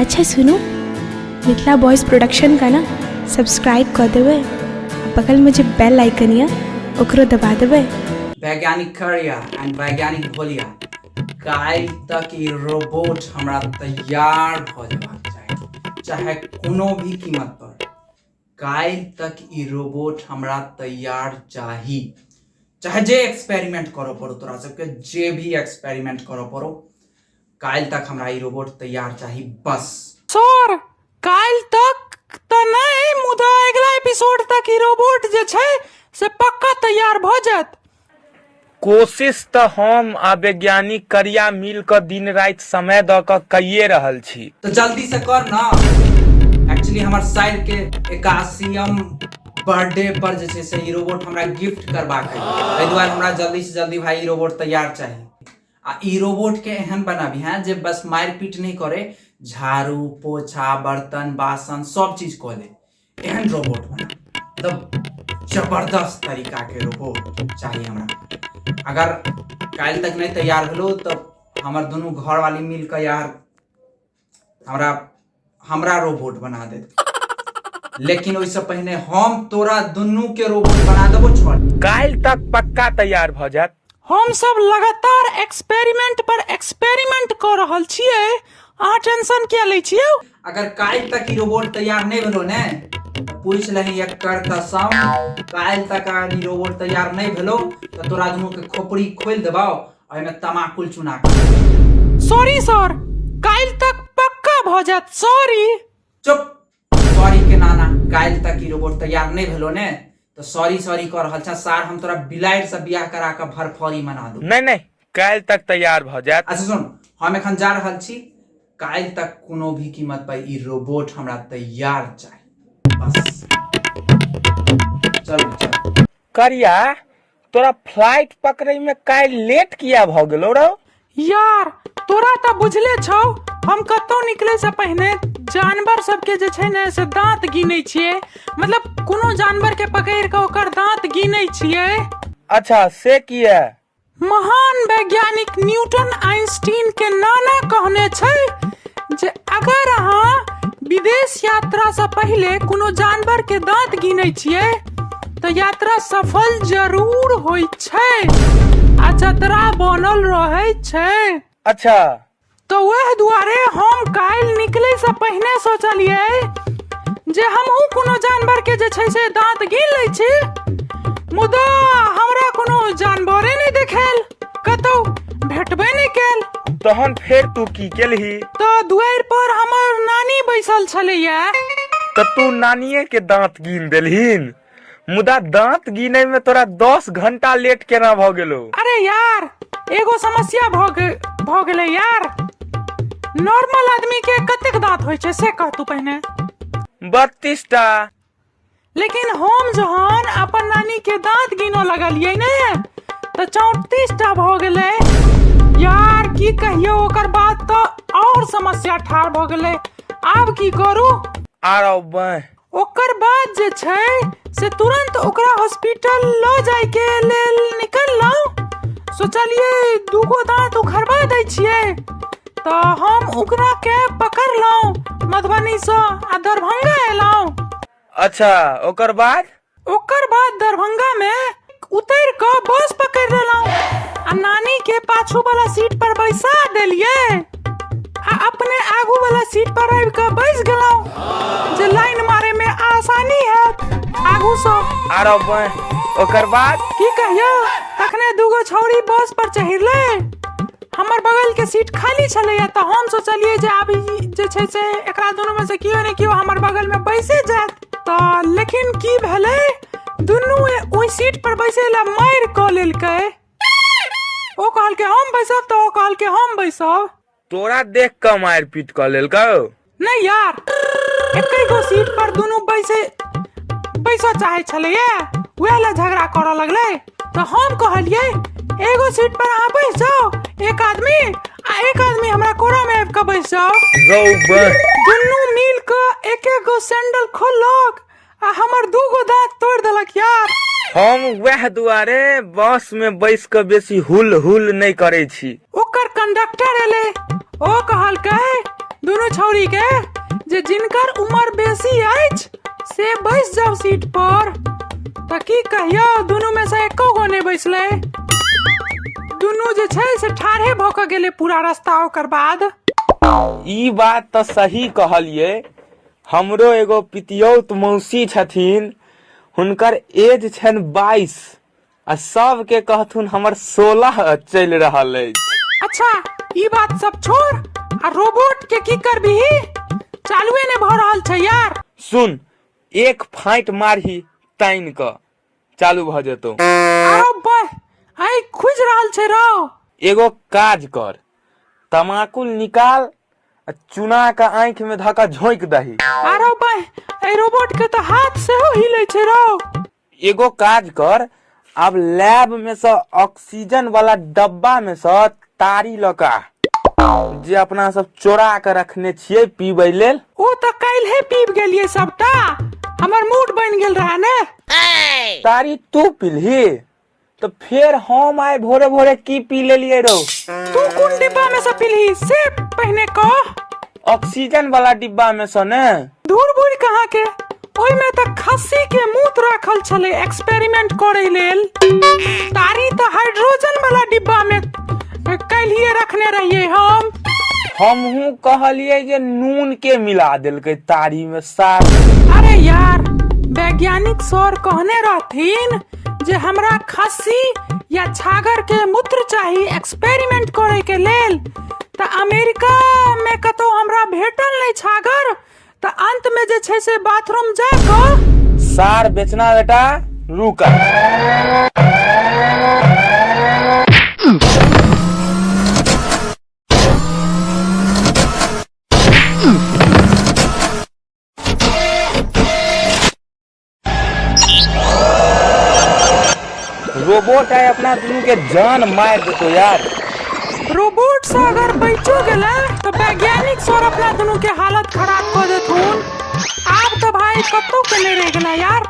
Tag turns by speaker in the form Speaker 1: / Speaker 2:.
Speaker 1: अच्छा सुनो, Mithila voice production का ना सब्सक्राइब कर देवे, बगल में जो बेल आइकन है ओकरो दबा देवे।
Speaker 2: वैज्ञानिक करिया एंड वैज्ञानिक भोलिया काल तक ई रोबोट हमरा तैयार भ जेबाक चाही, चाहे कोनो भी कीमत पर। काल तक ई रोबोट हमरा तैयार चाही, चाहे जे एक्सपेरिमेंट करो पड़ो, तोरा सबके जे भी एक्सपेरिमेंट करो पड़ो, काल तक हमरा ई रोबोट तैयार चाही बस।
Speaker 3: सर काल तक त नहीं, मुदा अगला एपिसोड तक ई रोबोट जे छै से पक्का तैयार भ जात।
Speaker 4: कोशिश तो हम आ वैज्ञानिक करिया मिल कर दिन रात समय द क कइए रहल छी।
Speaker 2: तो जल्दी से कर ना। एक्चुअली हमार साइड के 81वीं बर्थडे पर जे छै से ई रोबोट हमरा गिफ्ट करबाक है, एहि दुआरे हमरा जल्दी से जल्दी भाई ई रोबोट तैयार चाही। आ ई रोबोट के एहन बनाबी हैं जे बस मार पीट नहीं करे, झाड़ू पोछा बर्तन बासन सब चीज कऽ ले, एहन रोबोट बना। मतलब जबरदस्त तरीका के रोबोट चाहिए हमरा। अगर काल तक नहीं तैयार भेलो तो हमार दोनों घर वाली मिल कर यार हमरा रोबोट बना दे। लेकिन वैसे पहले हम तोरा दोनों के रोबोट बना देबो। छोड़,
Speaker 4: काल तक पक्का तैयार भ जात।
Speaker 3: हम सब लगातार एक्सपेरिमेंट पर एक्सपेरिमेंट कर रहल छियै, अहाँ टेंशन क्या ले छियै?
Speaker 2: अगर काल तक ई रोबोट तैयार नहीं भेलो ने तो पूछ लही एकर कसम, काल तक ई रोबोट तैयार नहीं भेलो तो तोरा दोनों के खोपड़ी खोल देबो, ओहिमे तमाकुल चुना के।
Speaker 3: सॉरी सर, काल तक पक्का भ जात। सॉरी।
Speaker 2: चुप, सॉरी के नाना। काल तक ई रोबोट तैयार नहीं भेलो ने तो सॉरी कर रहल छ। सार हम तोरा बिलाइर से बियाह करा के भरफरी मना दू।
Speaker 4: नहीं काल तक तैयार भ जात।
Speaker 2: अच्छा सुन, हम एखन जा रहल छी, काल तक कोनो भी कीमत पर ई रोबोट हमरा तैयार चाही बस। चल
Speaker 4: करिया, तोरा फ्लाइट पकड़े में काल लेट किया भ गेलो रो?
Speaker 3: यार तोरा त बुझले छौ, हम कतौ निकले से पहले जानवर सबके जे छै ने से दांत गिनै छियै। मतलब कोनो जानवर के पकड़ के ओकर दांत गिनै छियै।
Speaker 4: अच्छा से किया?
Speaker 3: महान वैज्ञानिक न्यूटन आइंस्टीन के नाना कहने छै जे अगर अहाँ विदेश यात्रा से पहले कोनो जानवर के दांत गिनै छियै तो यात्रा सफल जरूर होय छै आ जतरा बनल रहे छै।
Speaker 4: अच्छा
Speaker 3: तो वह दुआरे हम काल निकले से पहले सोचलिए जे हमहू कोनो जानवर के जे छै से दांत गिन लै छी, मुदा हमरा कोनो जानवरे नहीं देखेल, कतौ भेटबे नहीं केल।
Speaker 4: तहन फेर तू की केलही?
Speaker 3: तो दुआर पर हमर नानी बैसल छलैया।
Speaker 4: तो तू नानिये के दांत गिन देलहीन, मुदा दांत गिने में तोरा 10 घंटा लेट केना भ गेलो?
Speaker 3: अरे यार एगो समस्या भ गेलै यार। नॉर्मल आदमी के कतेक दांत होय छै से कह तू पहिने?
Speaker 4: 32 टा।
Speaker 3: लेकिन हम जहन अपन नानी के दांत गिनो लगलियै ने तो 34 टा भ गेलै यार। की कहियो, ओकर बाद तो और समस्या ठाढ़ भ गेलै। आब की करू?
Speaker 4: आरो बह
Speaker 3: ओकर बाद जे छै से तुरंत ओकरा हॉस्पिटल ल जाय के लेल निकललौं। सोचलिए दूगो दांत उखड़बा दै छियै, तो हम ओकरा के पकड़लौं मधुबनी से आ दरभंगा एलौं।
Speaker 4: अच्छा ओकर बाद?
Speaker 3: ओकर बाद दरभंगा में उतर क बस पकड़ लेलौं आ नानी के पाछू वाला सीट पर बैसा देलिए आ अपने आगू वाला सीट पर आबि के बैस गेलौं जे लाइन मारे में आसानी है आगू से।
Speaker 4: आरो बह ओकर बाद?
Speaker 3: की कहियो, तखने दूगो छौरी बस पर चढ़ले, हमर बगल के सीट खाली छलैया तो हम सोचलिए जे आब जे छै से एकरा दोनों में से कियो ने कियो हमर बगल में बैसे जात। तो लेकिन की भेलै, दुनू ओइ सीट पर बैसे ला मार क लेलकै। ओ कहल के हम बैसब तो ओ कहल के हम बैसब।
Speaker 4: तोरा देख के मार पीट क लेलकौ?
Speaker 3: नहीं यार, एकै गो सीट पर दुनू बैसा चाहे छलैया, वह ला झगड़ा करऽ लगलै। तो हम कहलिए एगो सीट पर अहाँ बैस जाओ, एक आदमी हमरा कोरा में आबि के बैस जाओ। दुनू मिल के एक गो सैंडल खोलक आ हमर दूगो दांत तोड़ देलक यार।
Speaker 4: हम वह दुआरे बस में बैस के बेसी हुल नहीं करे छी।
Speaker 3: ओकर कंडक्टर एले, ओ कहल के दुनू दोनों छौरी के जे जिनकर उम्र बेसी अछि से बैस जाओ सीट पर। तो की कहियो दोनों में से एको गो नहीं बैसले, दोनों जे छै से ठाढ़े भऽ के गेले पूरा रास्ता। ओकर बाद
Speaker 4: ई बात तो सही कहलिए। हमरो एगो पितियौत मौसी छथिन, हुनकर एज छन 22 आ सब के कहथुन हमर 16 चल रहल अछि।
Speaker 3: अच्छा ई बात सब छोड़, आ रोबोट के की करबी? चालुए ने भऽ रहल छै यार।
Speaker 4: सुन, एक फाइट मारही ताइन क चालू भ जेतो।
Speaker 3: आओ बह आई खुज रहल छै रो।
Speaker 4: एगो काज कर, तमाकुल निकाल आ चुना के आंख में धक्का झोंक दही।
Speaker 3: आरो बह ए रोबोट के तो हाथ से हो हिले छै रो।
Speaker 4: एगो काज कर, अब लैब में से ऑक्सीजन वाला डब्बा में से तारी लका जे अपना सब चोरा के रखने छिए पीबै लेल।
Speaker 3: ओ तो काल्हे पीब गेलिए सबटा, हमर मूड बन गेल रहा ने।
Speaker 4: तारी तू पीलही तो फिर हम आए भोरे भोरे की पी लेलिए रो।
Speaker 3: तू कौन डिब्बा में से पीली से पहने कह?
Speaker 4: ऑक्सीजन वाला डिब्बा में से ने।
Speaker 3: दूर बुर कहाँ के, ओई में तो खस्सी के मूत्र रखल छले एक्सपेरिमेंट करे लेल। तारी तो हाइड्रोजन वाला डिब्बा में कलिए रखने रहिए हम।
Speaker 4: हमहू कहलिए जे नून के मिला देलकै तारी में साथ।
Speaker 3: अरे यार वैज्ञानिक सर कहने रहथिन जे हमरा खस्सी या छागर के मूत्र चाहिए एक्सपेरिमेंट करे के लेल। तो अमेरिका में कतो हमरा भेटल नहीं छागर, तो अंत में जे छै से बाथरूम जाकर
Speaker 4: सार बेचना बेटा रुका। रोबोट है अपना दुनू के जान मार देतो यार।
Speaker 3: रोबोट से अगर बचो गेले तो वैज्ञानिक सर अपना दोनों के हालत खराब कर देथुन। आप तो भाई कतो के नहीं रह गेला यार।